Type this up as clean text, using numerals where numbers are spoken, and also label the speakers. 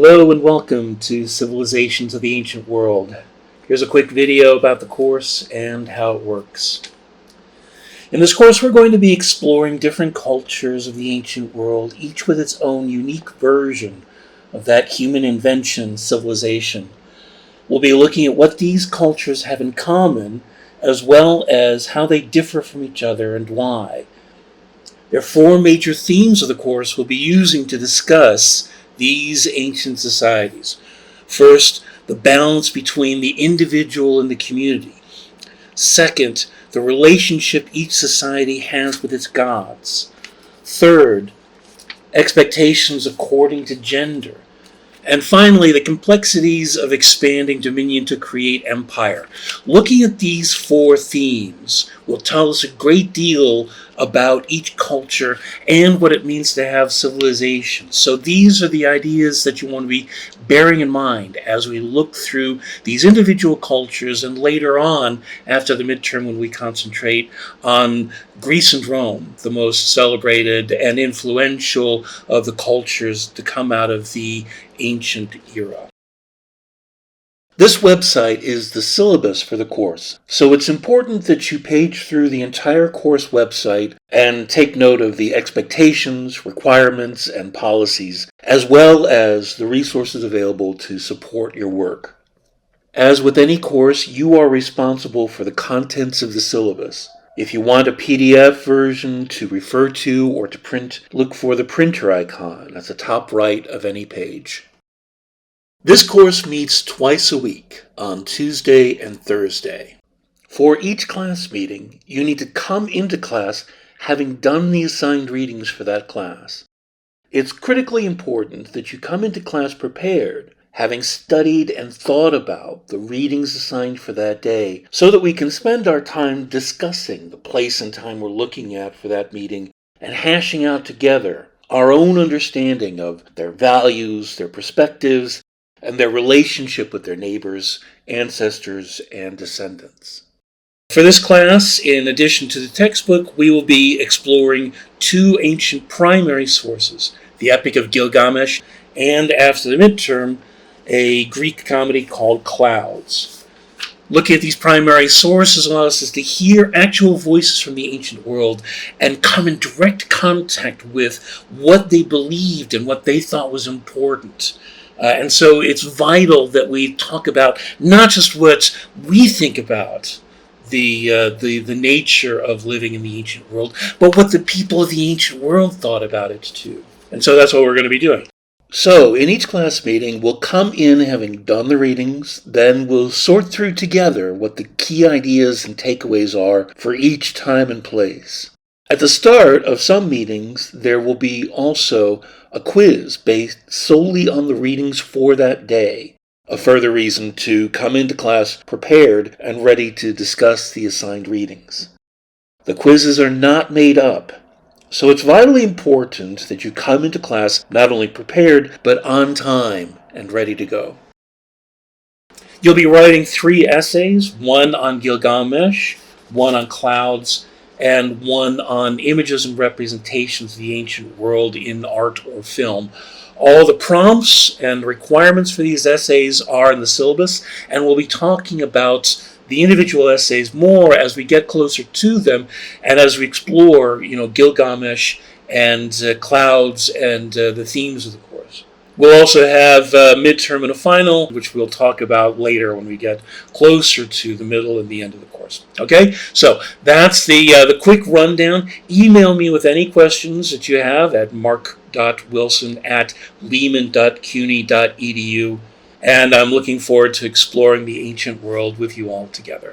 Speaker 1: Hello and welcome to Civilizations of the Ancient World. Here's a quick video about the course and how it works. In this course, we're going to be exploring different cultures of the ancient world, each with its own unique version of that human invention, civilization. We'll be looking at what these cultures have in common, as well as how they differ from each other and why. There are four major themes of the course we'll be using to discuss these ancient societies. First, the balance between the individual and the community. Second, the relationship each society has with its gods. Third, expectations according to gender. And finally, the complexities of expanding dominion to create empire. Looking at these four themes will tell us a great deal about each culture and what it means to have civilization. So these are the ideas that you want to be bearing in mind as we look through these individual cultures, and later on, after the midterm, when we concentrate on Greece and Rome, the most celebrated and influential of the cultures to come out of the ancient era. This website is the syllabus for the course, so it's important that you page through the entire course website and take note of the expectations, requirements, and policies, as well as the resources available to support your work. As with any course, you are responsible for the contents of the syllabus. If you want a PDF version to refer to or to print, look for the printer icon at the top right of any page. This course meets twice a week, on Tuesday and Thursday. For each class meeting, you need to come into class having done the assigned readings for that class. It's critically important that you come into class prepared, having studied and thought about the readings assigned for that day, so that we can spend our time discussing the place and time we're looking at for that meeting and hashing out together our own understanding of their values, their perspectives, and their relationship with their neighbors, ancestors, and descendants. For this class, in addition to the textbook, we will be exploring two ancient primary sources, the Epic of Gilgamesh, and after the midterm, a Greek comedy called Clouds. Looking at these primary sources allows us to hear actual voices from the ancient world and come in direct contact with what they believed and what they thought was important. And so it's vital that we talk about not just what we think about the nature of living in the ancient world, but what the people of the ancient world thought about it too. And so that's what we're going to be doing. So in each class meeting, we'll come in having done the readings, then we'll sort through together what the key ideas and takeaways are for each time and place. At the start of some meetings, there will be also a quiz based solely on the readings for that day, a further reason to come into class prepared and ready to discuss the assigned readings. The quizzes are not made up, so it's vitally important that you come into class not only prepared, but on time and ready to go. You'll be writing 3 essays, one on Gilgamesh, one on clouds, and one on images and representations of the ancient world in art or film. All the prompts and requirements for these essays are in the syllabus, and we'll be talking about the individual essays more as we get closer to them and as we explore, Gilgamesh and clouds and the themes of the course. We'll also have a midterm and a final, which we'll talk about later when we get closer to the middle and the end of the course. Okay, so that's the quick rundown. Email me with any questions that you have at mark.wilson@lehman.cuny.edu, and I'm looking forward to exploring the ancient world with you all together.